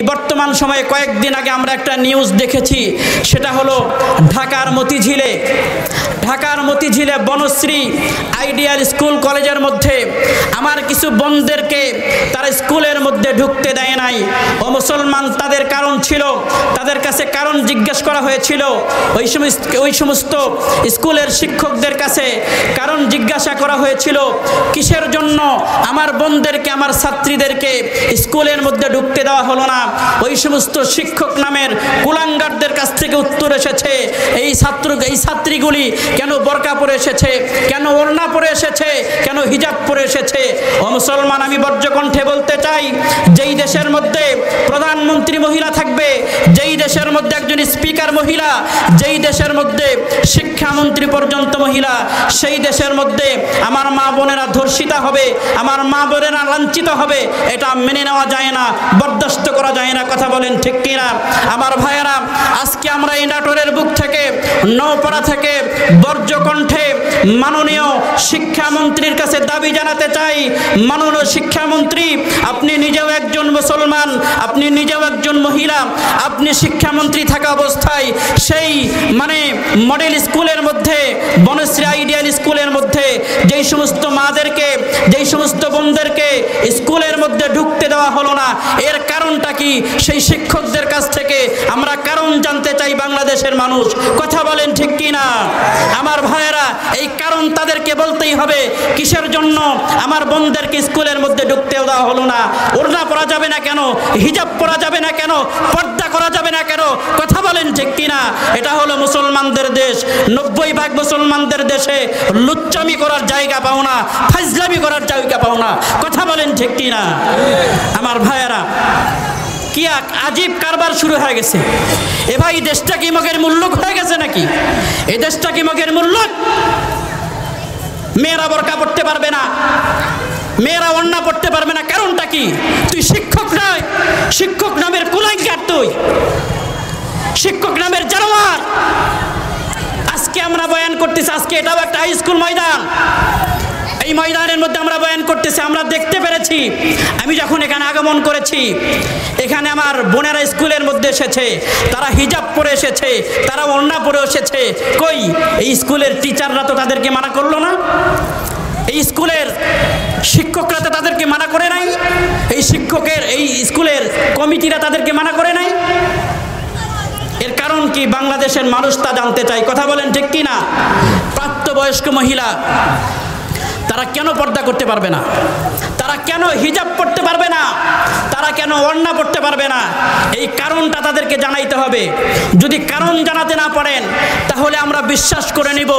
বর্তমান সময়ে কয়েকদিন আগে আমরা একটা নিউজ দেখেছি, সেটা হলো ঢাকার মতিঝিলে বনশ্রী আইডিয়াল স্কুল কলেজের মধ্যে আমার কিছু বোনদেরকে তারা স্কুলের মধ্যে ঢুকতে দেয় নাই। ও মুসলমান, তাদের কারণ ছিল, তাদের কাছে কারণ জিজ্ঞেস করা হয়েছিল। ওই সমস্ত স্কুলের শিক্ষকদের কাছে কারণ জিজ্ঞাসা করা হয়েছিল, কিসের জন্য আমার বোনদেরকে, আমার ছাত্রীদেরকে স্কুলের মধ্যে ঢুকতে দেওয়া হলো না। ওই সমস্ত শিক্ষক নামের কুলাঙ্গারদের কাছ থেকে উত্তর এসেছে, এই ছাত্রীগুলি কেন বোরকা পরে এসেছে, কেন ওড়না পরে এসেছে, কেন হিজাব পরে এসেছে। ও মুসলমান, আমি বজ্রকণ্ঠে বলতে চাই, যেই দেশের মধ্যে প্রধানমন্ত্রী মহিলা থাকবে, যেই দেশের মধ্যে একজন স্পিকার মহিলা, যেই দেশের মধ্যে শিক্ষামন্ত্রী পর্যন্ত মহিলা, সেই দেশের মধ্যে আমার মা বোনেরা ধর্ষিতা হবে, আমার মা বোনেরা লাঞ্ছিত হবে। এটা মেনে নেওয়া যায় না, বরদাস্ত করা যায় না। কথা বলেন ঠিক কিনা? আমার ভাইয়েরা, আজকে আমরা এই নাটোরের বুক থেকে, নওপাড়া থেকে বজ্রকণ্ঠে মাননীয় শিক্ষামন্ত্রীর কাছে দাবি জানাতে চাই, মাননীয় শিক্ষামন্ত্রী, আপনি নিজেও একজন মুসলমান, আপনি নিজেও একজন মহিলা, আপনি শিক্ষামন্ত্রী থাকা অবস্থায় সেই মডেল স্কুলের মধ্যে, বনশ্রী আইডিয়াল স্কুলের মধ্যে যেই সমস্ত মাদেরকে, যেই সমস্ত বোনদেরকে স্কুলের মধ্যে ঢুকতে দেওয়া হলো না, এর কারণটা কি? সেই শিক্ষকদের কাছ থেকে আমরা কারণ জানতে চাই, বাংলাদেশের মানুষ। কথা বলেন ঠিক কিনা? আমার ভাইয়েরা, এই কারণ তাদেরকে বলতেই হবে, কিসের জন্য আমার বোনদেরকে স্কুলের মধ্যে ঢুকতে দেওয়া হলো না। ওড়না পরা যাবে না কেন? হিজাব পরা যাবে না কেন? পর্দা করা যাবে না কেন? কথা বলেন ঠিক কিনা? এটা হলো মুসলমানদের দেশ। 90% মুসলমানদের দেশে লুচ্চামি করার জায়গা পাও না, ফাজলামি করার জায়গা পাও না। কথা বলেন ঠিক কিনা? আমার ভাইয়েরা, কি এক আজীব কারবার শুরু হয়ে গেছে। এ ভাই, দেশটা কি মগের মুল্লুক হয়ে গেছে নাকি? এই দেশটা কি মগের মুল্লুক? মেয়েরা বোরকা পড়তে পারবে না, মেয়েরা ওড়না পড়তে পারবে না, কারণটা কি? তুই শিক্ষক নয়, শিক্ষক নামের কুলাঙ্গার, তুই শিক্ষক নামের জানোয়ার। আজকে আমরা বয়ান করতেছি, আজকে এটাও একটা হাই স্কুল ময়দান, এই ময়দানের মধ্যে আমরা বয়ান করতেছি। আমরা দেখতে পেরেছি, আমি যখন এখানে আগমন করেছি, এখানে আমার বোনেরা স্কুলের মধ্যে এসেছে, তারা হিজাব পরে এসেছে, তারা ওড়না পরে এসেছে। কই, এই স্কুলের টিচাররা তো তাদেরকে মানা করলো না, এই স্কুলের শিক্ষকরা তো তাদেরকে মানা করে নাই, এই স্কুলের কমিটিরা তাদেরকে মানা করে নাই। এর কারণ কি? বাংলাদেশের মানুষ তা জানতে চায়। কথা বলেন ঠিক কিনা? প্রাপ্তবয়স্ক মহিলা, তারা কেন পর্দা করতে পারবে না? তারা কেন হিজাব পড়তে পারবে না? তারা কেন ওড়না পড়তে পারবে না? এই কারণটা তাদেরকে জানাইতে হবে। যদি কারণ জানাতে না পারেন, তাহলে আমরা বিশ্বাস করে নিব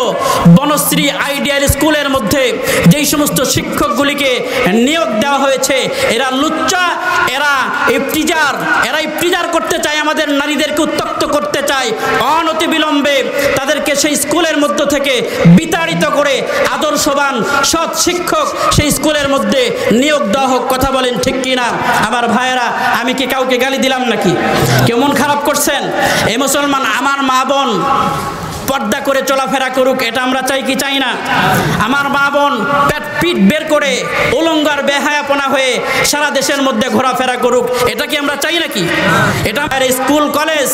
বনশ্রী আইডিয়াল স্কুলের মধ্যে যেই সমস্ত শিক্ষকগুলিকে নিয়োগ দেওয়া হয়েছে, এরা লুচ্চা, এরা ইফতিজার করতে চায়, আমাদের নারীদেরকে উত্তক্ত করতে চায়। অনতিবিলম্বে তাদেরকে সেই স্কুলের মধ্য থেকে বিতাড়িত করে আদর্শবান সৎ শিক্ষক সেই স্কুলের মধ্যে নিয়োগ দেওয়া হোক। কথা বলেন ঠিক কিনা? আমার ভাইয়েরা, আমি কি কাউকে গালি দিলাম নাকি? কেউ মন খারাপ করছেন? এই মুসলমান, আমার মা বোন পর্দা করে চলাফেরা করুক, এটা আমরা চাই কি চাই না? আমার মা বোন পিঠ বের করে উলঙ্গার বেহায়াপনা হয়ে সারা দেশের মধ্যে ঘোরাফেরা করুক, এটা কি আমরা চাই নাকি? এটা স্কুল, কলেজ,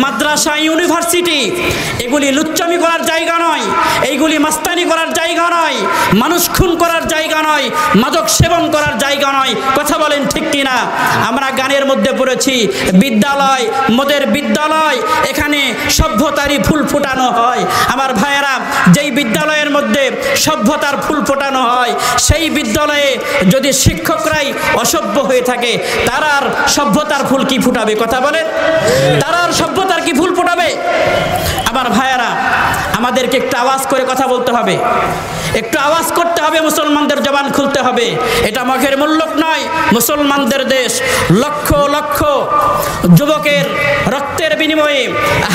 মাদ্রাসা, ইউনিভার্সিটি, এগুলি লুচ্চামি করার জায়গা নয়, এইগুলি মাস্তানি করার জায়গা নয়, মানুষ খুন করার জায়গা নয়, মাদক সেবন করার জায়গা নয়। কথা বলেন ঠিক কিনা? আমরা গানের মধ্যে পড়েছি, বিদ্যালয়, মদের বিদ্যালয়, এখানে সভ্যতারই ফুল ফোটানো হয়। আমার ভাইয়েরা, যেই বিদ্যালয়ের মধ্যে সভ্যতার ফুল ফোটানো হয়, সেই বিদ্যালয়ে যদি শিক্ষকরাই অসভ্য হয়ে থাকে, তারা আর সভ্যতার ফুল কি ফুটাবে? কথা বলেন, তারা আর সভ্যতার কি ফুল ফোটাবে? আমার ভাইয়েরা, আমাদেরকে একটু আওয়াজ করে কথা বলতে হবে, একটু আওয়াজ করতে হবে, মুসলমানদের জবান খুলতে হবে। এটা মগের মুল্লুক নয়, মুসলমানদের দেশ। লক্ষ লক্ষ যুবকের রক্তের বিনিময়ে,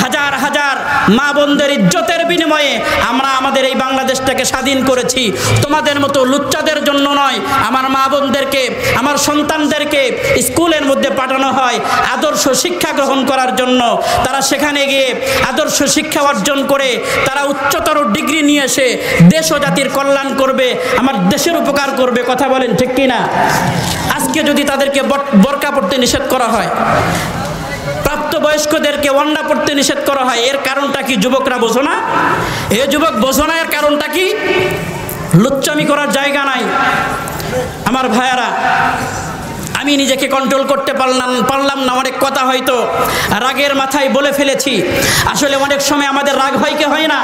হাজার হাজার মা বোনদের ইজ্জতের বিনিময়ে আমরা আমাদের এই বাংলাদেশটাকে স্বাধীন করেছি। তোমাদের মতো লুচ্চাদের জন্য নয়। আমার মা বোনদেরকে, আমার সন্তানদেরকে স্কুলের মধ্যে পাঠানো হয় আদর্শ শিক্ষা গ্রহণ করার জন্য। তারা সেখানে গিয়ে আদর্শ শিক্ষা অর্জন করে তারা উচ্চতর ডিগ্রি নিয়ে এসে দেশ ও জাতির কল্যাণ করবে, আমার দেশের উপকার করবে। কথা বলেন ঠিক কিনা? আজকে আজকে যদি তাদেরকে বোরকা পড়তে নিষেধ করা হয়, প্রাপ্তবয়স্কদেরকে ওড়না পড়তে নিষেধ করা হয়, এর কারণটা কি যুবকরা বোঝো না? এ যুবক বোঝো না এর কারণটা কি? লুচ্চামি করার জায়গা নাই। আমার ভাইয়ারা, আমি নিজেকে কন্ট্রোল করতে পারলাম না, অনেক কথা হয়তো রাগের মাথায় বলে ফেলেছি। আসলে অনেক সময় আমাদের রাগ হয় কি হয় না?